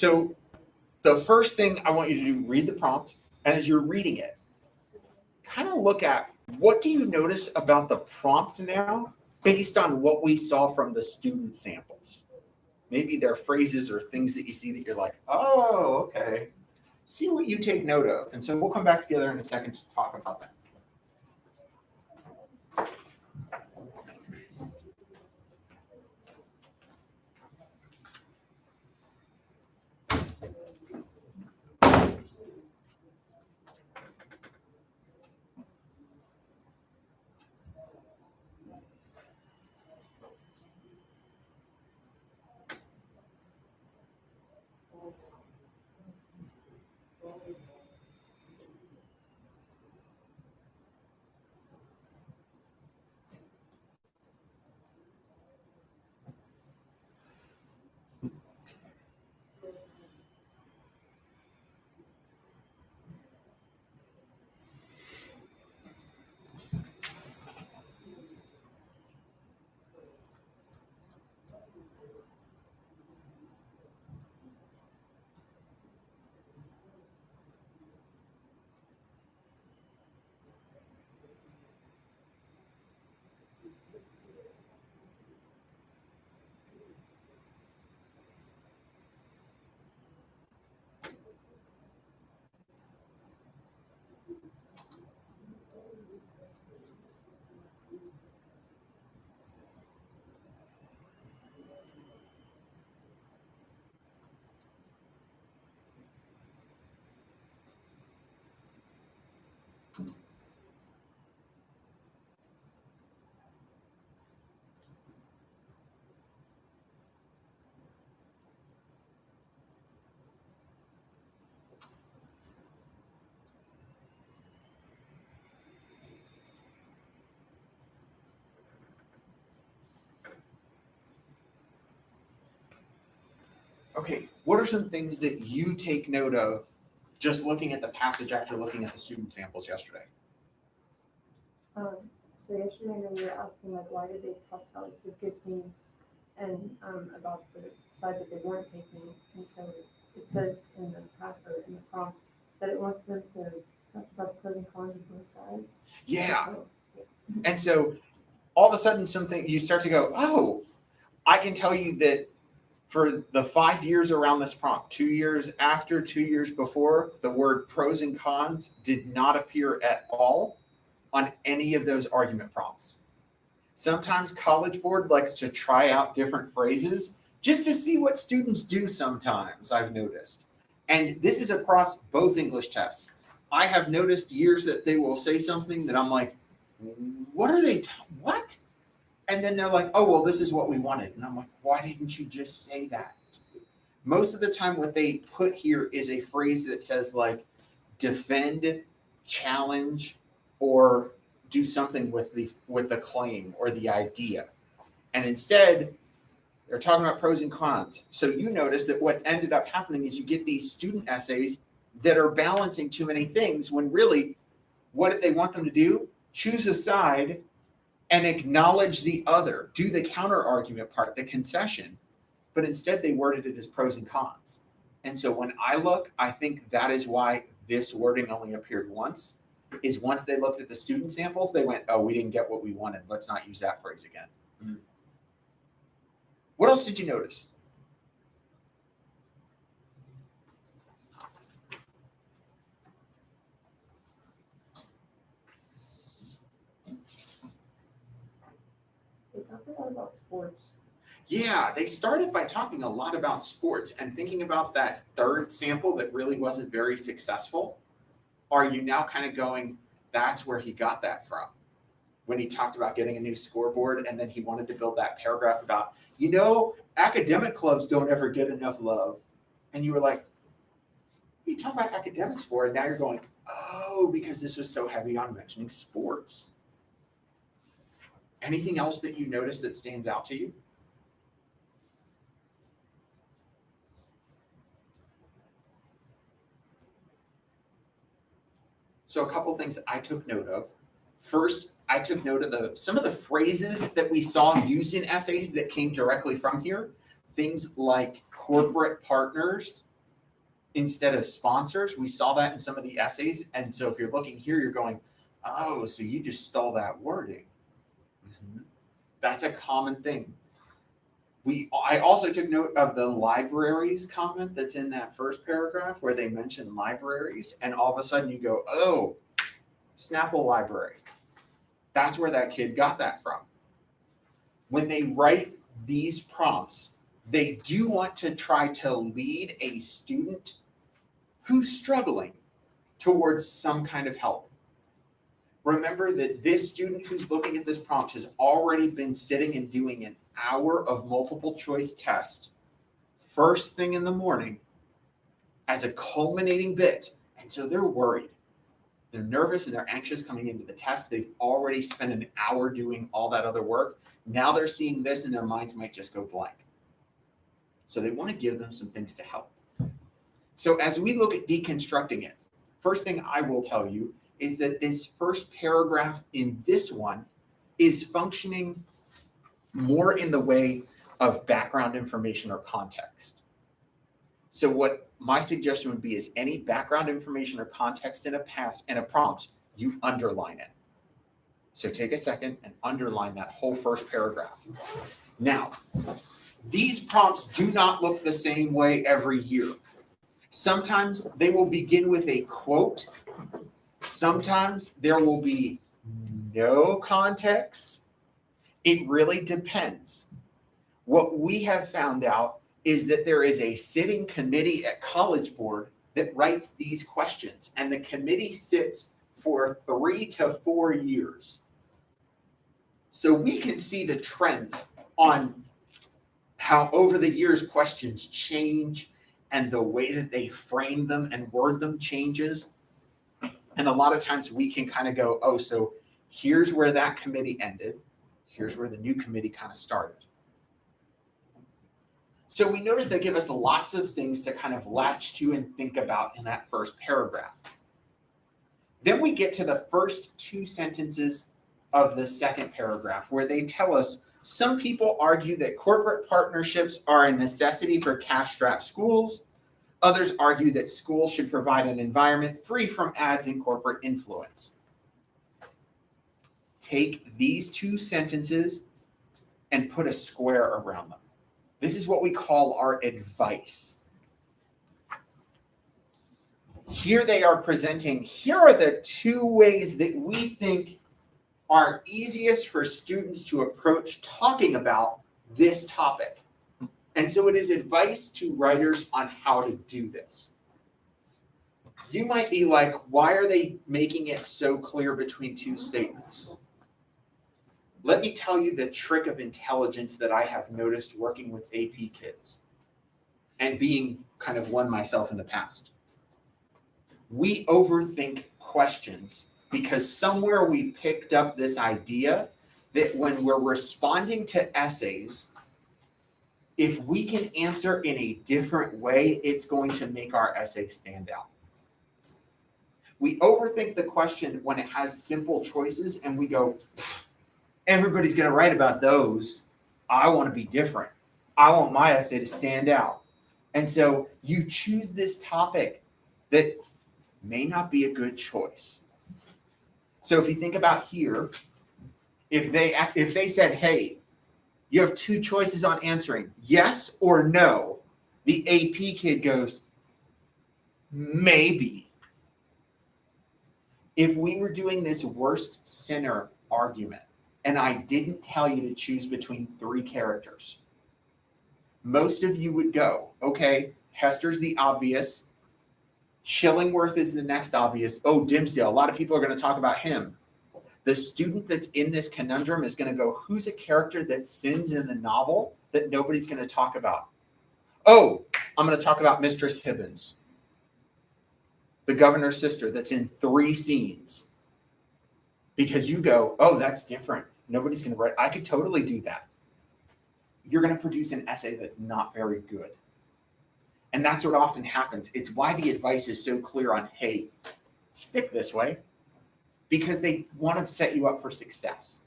So the first thing I want you to do, read the prompt, and as you're reading it, kind of look at what do you notice about the prompt now based on what we saw from the student samples. Maybe there are phrases or things that you see that you're like, oh, okay. See what you take note of. And so we'll come back together in a second to talk about that. Okay, what are some things that you take note of just looking at the passage after looking at the student samples yesterday? So yesterday when we were asking like why did they talk about like, the good things and about the side that they weren't taking, and so it says in the prompt that it wants them to talk about the pros and cons of both sides. Yeah. And so all of a sudden you start to go, oh, I can tell you that for the 5 years around this prompt, 2 years after, 2 years before, the word pros and cons did not appear at all on any of those argument prompts. Sometimes College Board likes to try out different phrases just to see what students do sometimes, I've noticed. And this is across both English tests. I have noticed years that they will say something that I'm like, what are they, what? And then they're like, oh, well, this is what we wanted. And I'm like, why didn't you just say that? Most of the time what they put here is a phrase that says like defend, challenge, or do something with the claim or the idea. And instead, they're talking about pros and cons. So you notice that what ended up happening is you get these student essays that are balancing too many things when really, what did they want them to do? Choose a side and acknowledge the other, do the counter argument part, the concession, but instead they worded it as pros and cons. And so when I look, I think that is why this wording only appeared once, is once they looked at the student samples, they went, oh, we didn't get what we wanted. Let's not use that phrase again. Mm-hmm. What else did you notice? They talked a lot about sports. Yeah, they started by talking a lot about sports and thinking about that third sample that really wasn't very successful. Are you now kind of going, that's where he got that from? When he talked about getting a new scoreboard and then he wanted to build that paragraph about, academic clubs don't ever get enough love. And you were like, what are you talking about academics for? And now you're going, oh, because this was so heavy on mentioning sports. Anything else that you notice that stands out to you? So a couple things I took note of. First, I took note of some of the phrases that we saw used in essays that came directly from here. Things like corporate partners instead of sponsors. We saw that in some of the essays. And so if you're looking here, you're going, oh, so you just stole that wording. Mhm. That's a common thing. I also took note of the libraries comment that's in that first paragraph where they mention libraries, and all of a sudden you go, oh, Snapple Library. That's where that kid got that from. When they write these prompts, they do want to try to lead a student who's struggling towards some kind of help. Remember that this student who's looking at this prompt has already been sitting and doing an hour of multiple choice test first thing in the morning as a culminating bit. And so they're worried. They're nervous and they're anxious coming into the test. They've already spent an hour doing all that other work. Now they're seeing this and their minds might just go blank. So they want to give them some things to help. So as we look at deconstructing it, first thing I will tell you is that this first paragraph in this one is functioning more in the way of background information or context. So what my suggestion would be is any background information or context in a prompt, you underline it. So take a second and underline that whole first paragraph. Now, these prompts do not look the same way every year. Sometimes they will begin with a quote. Sometimes there will be no context. It really depends. What we have found out is that there is a sitting committee at College Board that writes these questions, and the committee sits for 3 to 4 years. So we can see the trends on how over the years questions change and the way that they frame them and word them changes. And a lot of times we can kind of go, oh, so here's where that committee ended. Here's where the new committee kind of started. So we notice they give us lots of things to kind of latch to and think about in that first paragraph. Then we get to the first 2 sentences of the second paragraph where they tell us some people argue that corporate partnerships are a necessity for cash-strapped schools. Others argue that schools should provide an environment free from ads and corporate influence. Take these 2 sentences and put a square around them. This is what we call our advice. Here they are presenting, here are the 2 ways that we think are easiest for students to approach talking about this topic. And so it is advice to writers on how to do this. You might be like, why are they making it so clear between 2 statements? Let me tell you the trick of intelligence that I have noticed working with AP kids and being kind of one myself in the past. We overthink questions because somewhere we picked up this idea that when we're responding to essays, if we can answer in a different way, it's going to make our essay stand out. We overthink the question when it has simple choices and we go, everybody's going to write about those. I want to be different. I want my essay to stand out. And so you choose this topic that may not be a good choice. So if you think about here, if they said, hey, you have 2 choices on answering, yes or no, the AP kid goes, maybe. If we were doing this worst sinner argument, and I didn't tell you to choose between 3 characters, most of you would go, okay, Hester's the obvious, Chillingworth is the next obvious, oh, Dimsdale, a lot of people are going to talk about him. The student that's in this conundrum is going to go, who's a character that sins in the novel that nobody's going to talk about? Oh, I'm going to talk about Mistress Hibbins, the governor's sister that's in 3 scenes. Because you go, oh, that's different. Nobody's going to write. I could totally do that. You're going to produce an essay that's not very good. And that's what often happens. It's why the advice is so clear on, hey, stick this way. Because they want to set you up for success.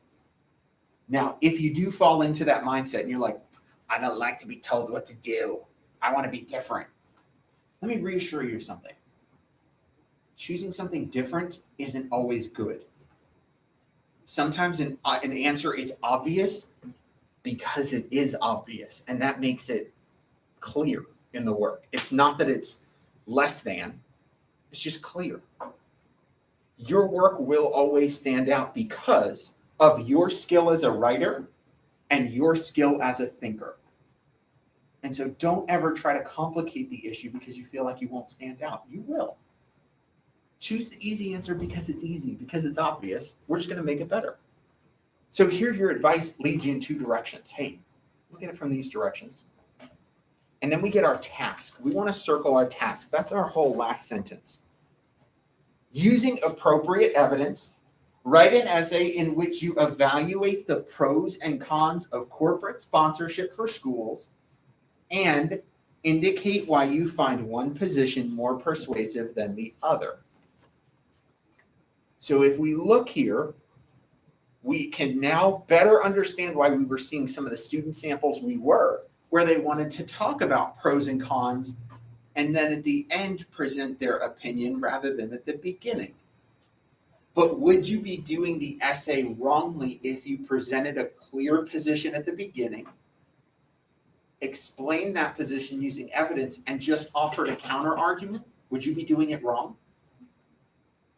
Now, if you do fall into that mindset and you're like, I don't like to be told what to do. I want to be different. let me reassure you of something. Choosing something different isn't always good. Sometimes an answer is obvious because it is obvious, and that makes it clear in the work. It's not that it's less than, it's just clear. Your work will always stand out because of your skill as a writer and your skill as a thinker. And so don't ever try to complicate the issue because you feel like you won't stand out. You will. Choose the easy answer because it's easy, because it's obvious. We're just going to make it better. So here your advice leads you in two directions. Hey, look at it from these directions. And then we get our task. We want to circle our task. That's our whole last sentence. Using appropriate evidence, write an essay in which you evaluate the pros and cons of corporate sponsorship for schools and indicate why you find one position more persuasive than the other. So if we look here, we can now better understand why we were seeing some of the student samples where they wanted to talk about pros and cons, and then at the end present their opinion rather than at the beginning. But would you be doing the essay wrongly if you presented a clear position at the beginning, explained that position using evidence, and just offered a counter argument? Would you be doing it wrong?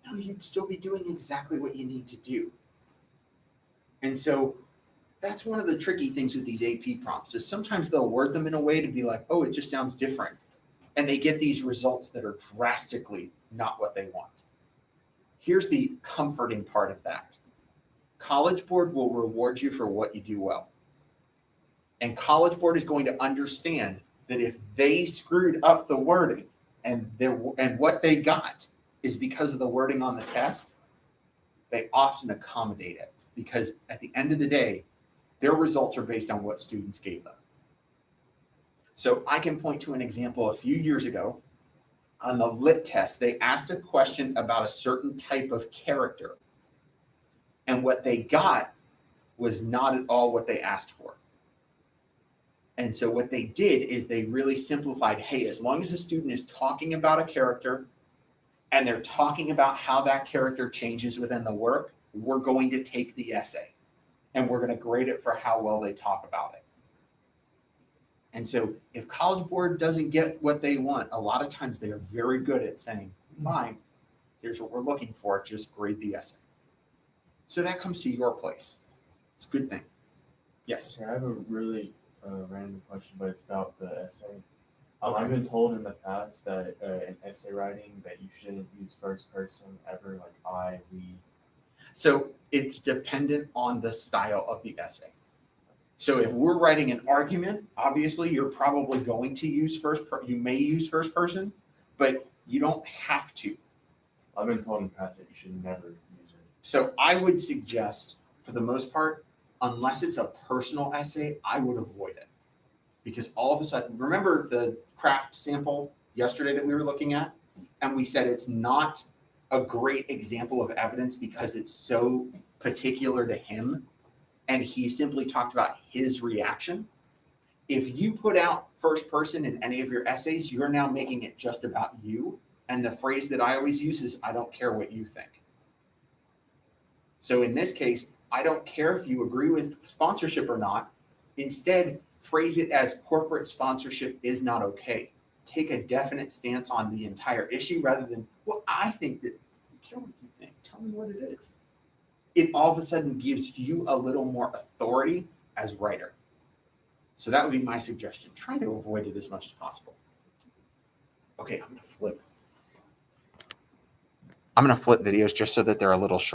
No, you'd still be doing exactly what you need to do. And so that's one of the tricky things with these AP prompts is sometimes they'll word them in a way to be like, oh, it just sounds different. And they get these results that are drastically not what they want. Here's the comforting part of that. College Board will reward you for what you do well. And College Board is going to understand that if they screwed up the wording and what they got is because of the wording on the test, they often accommodate it because at the end of the day, their results are based on what students gave them. So I can point to an example a few years ago on the lit test. They asked a question about a certain type of character, and what they got was not at all what they asked for. And so what they did is they really simplified, hey, as long as the student is talking about a character and they're talking about how that character changes within the work, we're going to take the essay and we're going to grade it for how well they talk about it. And so if College Board doesn't get what they want, a lot of times they are very good at saying, fine, here's what we're looking for, just grade the essay. So that comes to your place. It's a good thing. Yes. I have a really random question, but it's about the essay. I've been told in the past that in essay writing that you shouldn't use first person ever, like I, we. So it's dependent on the style of the essay. So if we're writing an argument, obviously you're probably going to use you may use first person, but you don't have to. I've been told in the past that you should never use it. So I would suggest, for the most part, unless it's a personal essay, I would avoid it. Because all of a sudden, remember the craft sample yesterday that we were looking at? And we said it's not a great example of evidence because it's so particular to him. And he simply talked about his reaction. If you put out first person in any of your essays, you're now making it just about you. And the phrase that I always use is, I don't care what you think. So in this case, I don't care if you agree with sponsorship or not. Instead, phrase it as corporate sponsorship is not okay. Take a definite stance on the entire issue rather than, well, I think that, I don't care what you think. Tell me what it is. It all of a sudden gives you a little more authority as writer. So that would be my suggestion. Try to avoid it as much as possible. Okay, I'm going to flip videos just so that they're a little short.